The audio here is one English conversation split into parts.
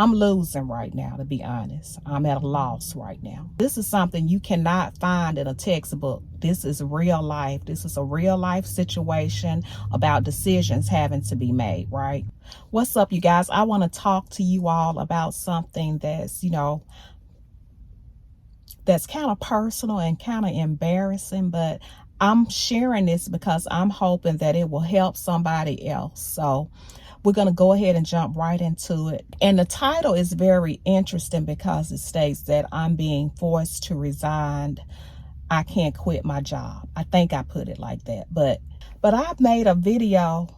I'm losing right now, to be honest. I'm at a loss right now. This is something you cannot find in a textbook. This is real life. This is a real life situation about decisions having to be made, right? What's up, you guys? I want to talk to you all about something that's, that's kind of personal and kind of embarrassing, but I'm sharing this because I'm hoping that it will help somebody else. So we're going to go ahead and jump right into it. And the title is very interesting because it states that I'm being forced to resign. I can't quit my job. I think I put it like that. But I've made a video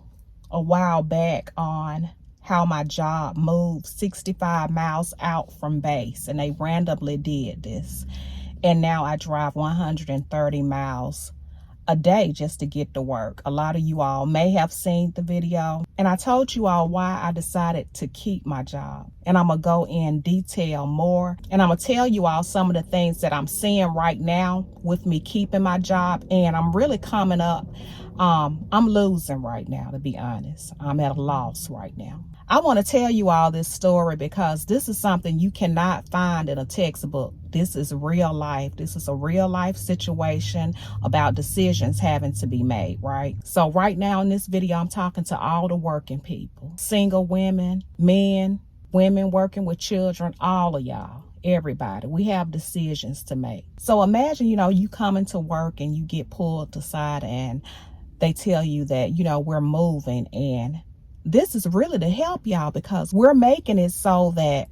a while back on how my job moved 65 miles out from base, and they randomly did this. And now I drive 130 miles a day just to get to work. A lot of you all may have seen the video, and I told you all why I decided to keep my job, and I'm gonna go in detail more, and I'm gonna tell you all some of the things that I'm seeing right now with me keeping my job. And I'm really coming up, I'm losing right now, to be honest. I'm at a loss right now. I want to tell you all this story because this is something you cannot find in a textbook. This is real life. This is a real life situation about decisions having to be made, right? So right now in this video, I'm talking to all the working people, single women, men, women working with children, all of y'all, everybody. We have decisions to make. So imagine, you come into work and you get pulled aside and they tell you that, we're moving, and this is really to help y'all because we're making it so that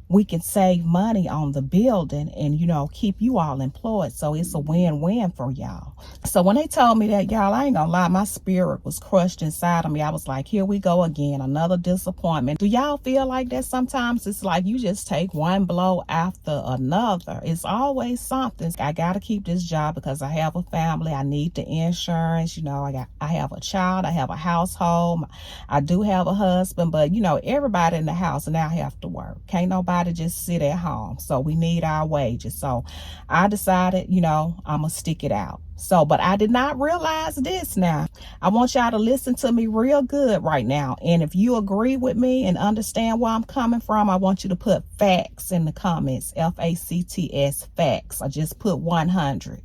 we can save money on the building and, keep you all employed. So it's a win-win for y'all. So when they told me that, y'all, I ain't gonna lie, my spirit was crushed inside of me. I was like, here we go again, another disappointment. Do y'all feel like that sometimes? It's like you just take one blow after another. It's always something. I gotta keep this job because I have a family. I need the insurance. I have a child. I have a household. I do have a husband, but everybody in the house now have to work. Can't nobody to just sit at home. So we need our wages. So I decided, I'm gonna stick it out. But I did not realize this. Now I want y'all to listen to me real good right now. And if you agree with me and understand where I'm coming from, I want you to put facts in the comments. FACTS, facts. I just put 100.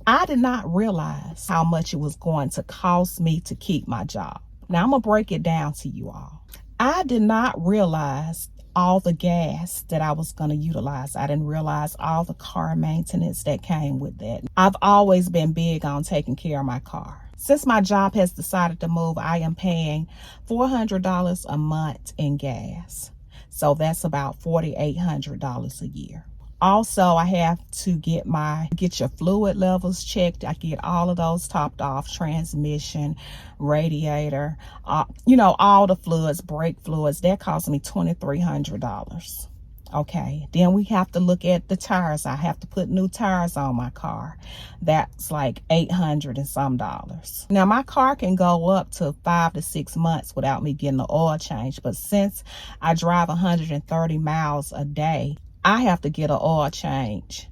I did not realize how much it was going to cost me to keep my job. Now I'm gonna break it down to you all. I did not realize all the gas that I was going to utilize. I didn't realize all the car maintenance that came with that. I've always been big on taking care of my car. Since my job has decided to move, I am paying $400 a month in gas. So that's about $4,800 a year. Also, I have to get your fluid levels checked. I get all of those topped off, transmission, radiator, all the fluids, brake fluids. That costs me $2,300. Okay, then we have to look at the tires. I have to put new tires on my car. That's like $800 and some dollars. Now my car can go up to 5 to 6 months without me getting the oil change. But since I drive 130 miles a day, I have to get an oil change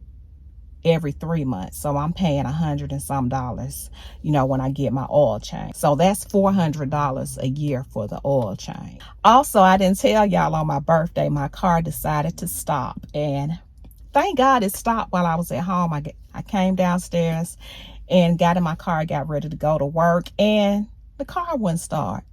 every 3 months. So I'm paying $100 and some dollars, when I get my oil change. So that's $400 a year for the oil change. Also, I didn't tell y'all on my birthday, my car decided to stop. And thank God it stopped while I was at home. I came downstairs and got in my car, got ready to go to work, and the car wouldn't start.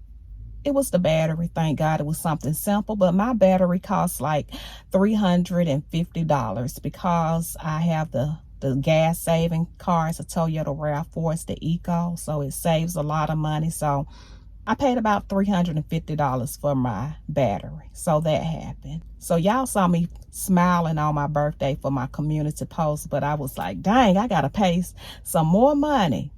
It was the battery. Thank God it was something simple, but my battery costs like $350 because I have the gas saving car. It's a Toyota RAV4. It's the Eco, so it saves a lot of money. So I paid about $350 for my battery. So that happened. So y'all saw me smiling on my birthday for my community post, but I was like, dang, I gotta pay some more money.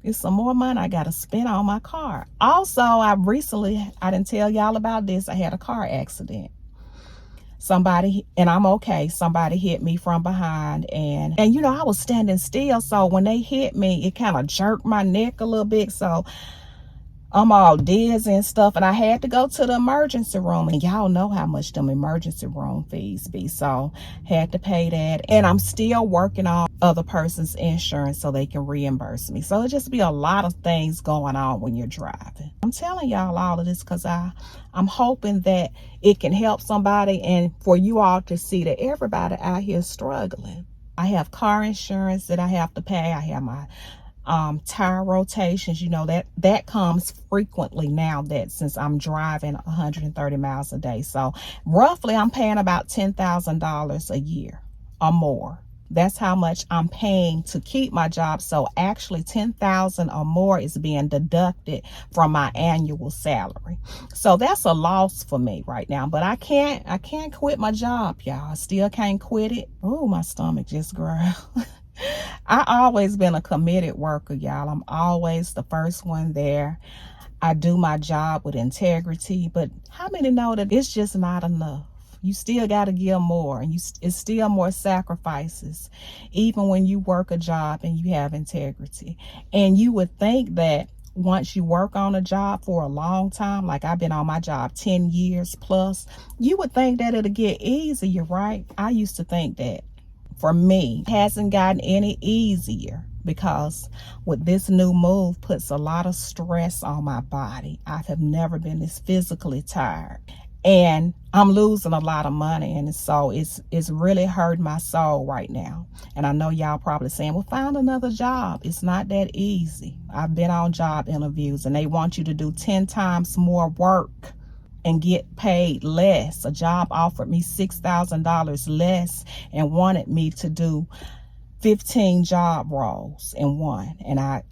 It's some more money I got to spend on my car. Also, I didn't tell y'all about this. I had a car accident. And I'm okay. Somebody hit me from behind and I was standing still. So when they hit me, it kind of jerked my neck a little bit. So I'm all dizzy and stuff, and I had to go to the emergency room, and y'all know how much them emergency room fees be, so had to pay that. And I'm still working on other person's insurance so they can reimburse me. So it just be a lot of things going on when you're driving. I'm telling y'all all of this because I'm hoping that it can help somebody, and for you all to see that everybody out here is struggling. I have car insurance that I have to pay. I have my tire rotations, that comes frequently now, that since I'm driving 130 miles a day. So roughly I'm paying about $10,000 a year or more. That's how much I'm paying to keep my job. So actually 10,000 or more is being deducted from my annual salary. So that's a loss for me right now, but I can't quit my job, y'all. I still can't quit it. Oh, my stomach just growled. I always been a committed worker, y'all. I'm always the first one there. I do my job with integrity, but how many know that it's just not enough? You still got to give more, and it's still more sacrifices, even when you work a job and you have integrity. And you would think that once you work on a job for a long time, like I've been on my job 10 years plus, you would think that it'll get easier, right? I used to think that. For me, it hasn't gotten any easier because with this new move puts a lot of stress on my body. I have never been this physically tired, and I'm losing a lot of money, and so it's really hurting my soul right now. And I know y'all probably saying, well, find another job. It's not that easy. I've been on job interviews and they want you to do 10 times more work and get paid less. A job offered me $6,000 less and wanted me to do 15 job roles in one. And I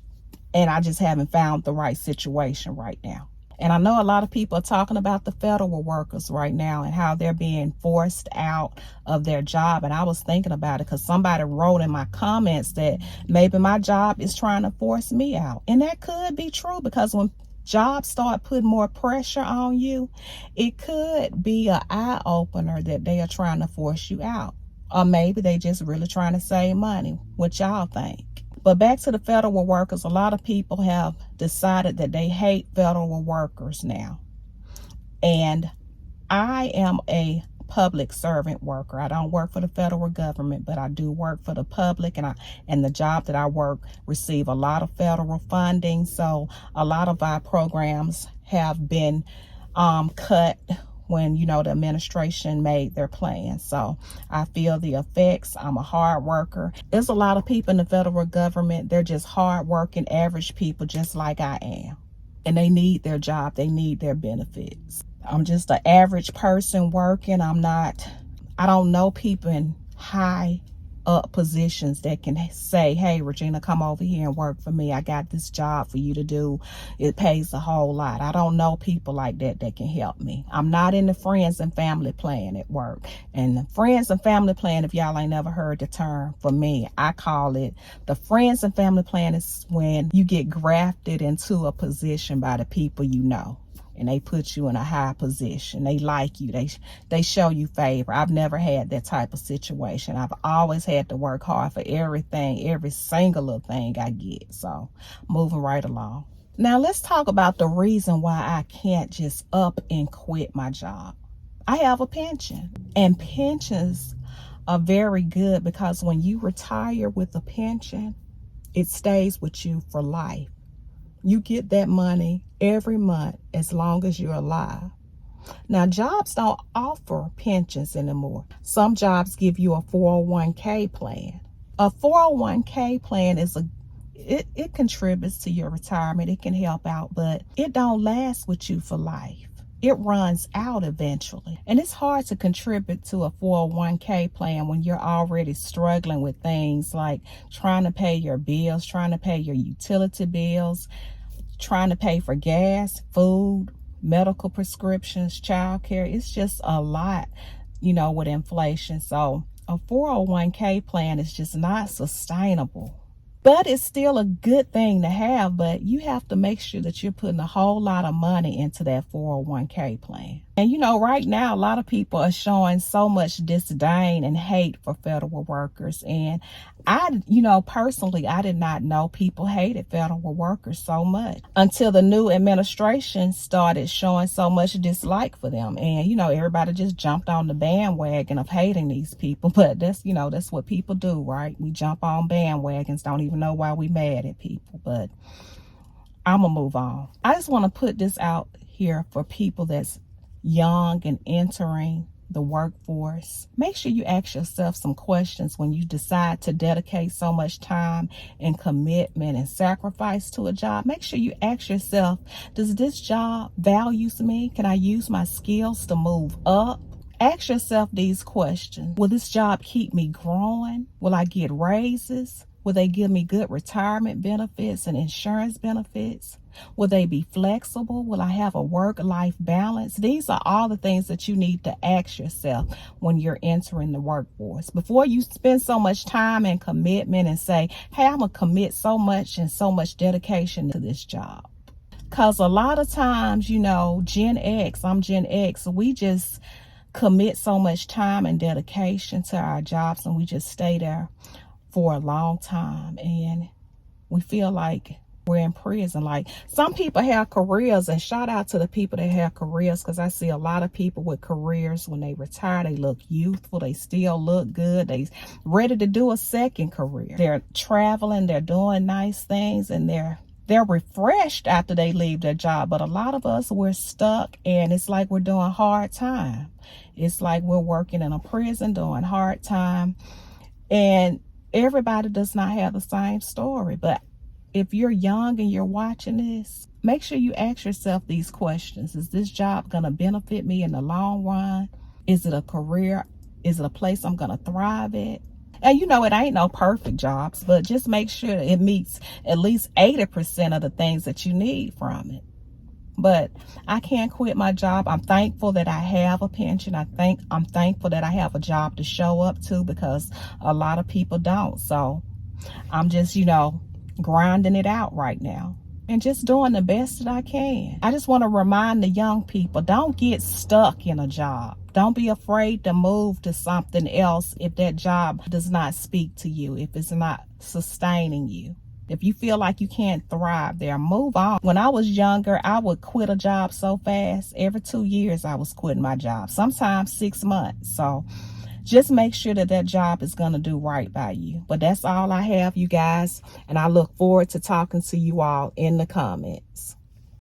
just haven't found the right situation right now. And I know a lot of people are talking about the federal workers right now and how they're being forced out of their job. And I was thinking about it because somebody wrote in my comments that maybe my job is trying to force me out. And that could be true, because when jobs start putting more pressure on you, it could be an eye-opener that they are trying to force you out. Or maybe they just really trying to save money. What y'all think? But back to the federal workers, a lot of people have decided that they hate federal workers now. And I am a public servant worker. I don't work for the federal government, but I do work for the public, and the job that I work receive a lot of federal funding. So a lot of our programs have been cut when the administration made their plans. So I feel the effects. I'm a hard worker. There's a lot of people in the federal government. They're just hard working, average people, just like I am. And they need their job. They need their benefits. I'm just an average person working. I don't know people in high up positions that can say, hey, Regina, come over here and work for me. I got this job for you to do. It pays a whole lot. I don't know people like that can help me. I'm not in the friends and family plan at work. And the friends and family plan, if y'all ain't never heard the term, for me, I call it the friends and family plan is when you get grafted into a position by the people you know. And they put you in a high position. They like you. They show you favor. I've never had that type of situation. I've always had to work hard for everything, every single little thing I get. So moving right along. Now let's talk about the reason why I can't just up and quit my job. I have a pension, and pensions are very good because when you retire with a pension, it stays with you for life. You get that money every month as long as you're alive. Now, jobs don't offer pensions anymore. Some jobs give you a 401k plan. A 401k plan it contributes to your retirement. It can help out, but it don't last with you for life. It runs out eventually. And it's hard to contribute to a 401k plan when you're already struggling with things like trying to pay your bills, trying to pay your utility bills, trying to pay for gas, food, medical prescriptions, childcare. It's just a lot, with inflation. So a 401k plan is just not sustainable. But it's still a good thing to have, but you have to make sure that you're putting a whole lot of money into that 401k plan. And right now, a lot of people are showing so much disdain and hate for federal workers. And personally, I did not know people hated federal workers so much until the new administration started showing so much dislike for them. And, everybody just jumped on the bandwagon of hating these people. But that's what people do, right? We jump on bandwagons, don't even know why we mad at people. But I'm going to move on. I just want to put this out here for people that's young and entering the workforce. Make sure you ask yourself some questions when you decide to dedicate so much time and commitment and sacrifice to a job. Make sure you ask yourself, does this job values me? Can I use my skills to move up? Ask yourself these questions. Will this job keep me growing? Will I get raises? Will they give me good retirement benefits and insurance benefits? Will they be flexible? Will I have a work-life balance? These are all the things that you need to ask yourself when you're entering the workforce. Before you spend so much time and commitment and say, hey, I'm going to commit so much and so much dedication to this job. Because a lot of times, Gen X, I'm Gen X, we just commit so much time and dedication to our jobs and we just stay there for a long time. And we feel like we're in prison. Like, some people have careers, and shout out to the people that have careers, because I see a lot of people with careers when they retire, they look youthful, they still look good, they ready to do a second career. They're traveling, they're doing nice things, and they're refreshed after they leave their job. But a lot of us, we're stuck, and it's like we're doing hard time. It's like we're working in a prison doing hard time, and everybody does not have the same story. But if you're young and you're watching this, make sure you ask yourself these questions. Is this job going to benefit me in the long run? Is it a career? Is it a place I'm going to thrive at? And it ain't no perfect jobs, but just make sure it meets at least 80% of the things that you need from it. But I can't quit my job. I'm thankful that I have a pension. I'm thankful that I have a job to show up to, because a lot of people don't. So I'm just, grinding it out right now and just doing the best that I can. I just want to remind the young people, don't get stuck in a job. Don't be afraid to move to something else if that job does not speak to you, if it's not sustaining you. If you feel like you can't thrive there, move on. When I was younger, I would quit a job so fast. Every 2 years, I was quitting my job, sometimes 6 months. So just make sure that job is going to do right by you. But that's all I have, you guys. And I look forward to talking to you all in the comments.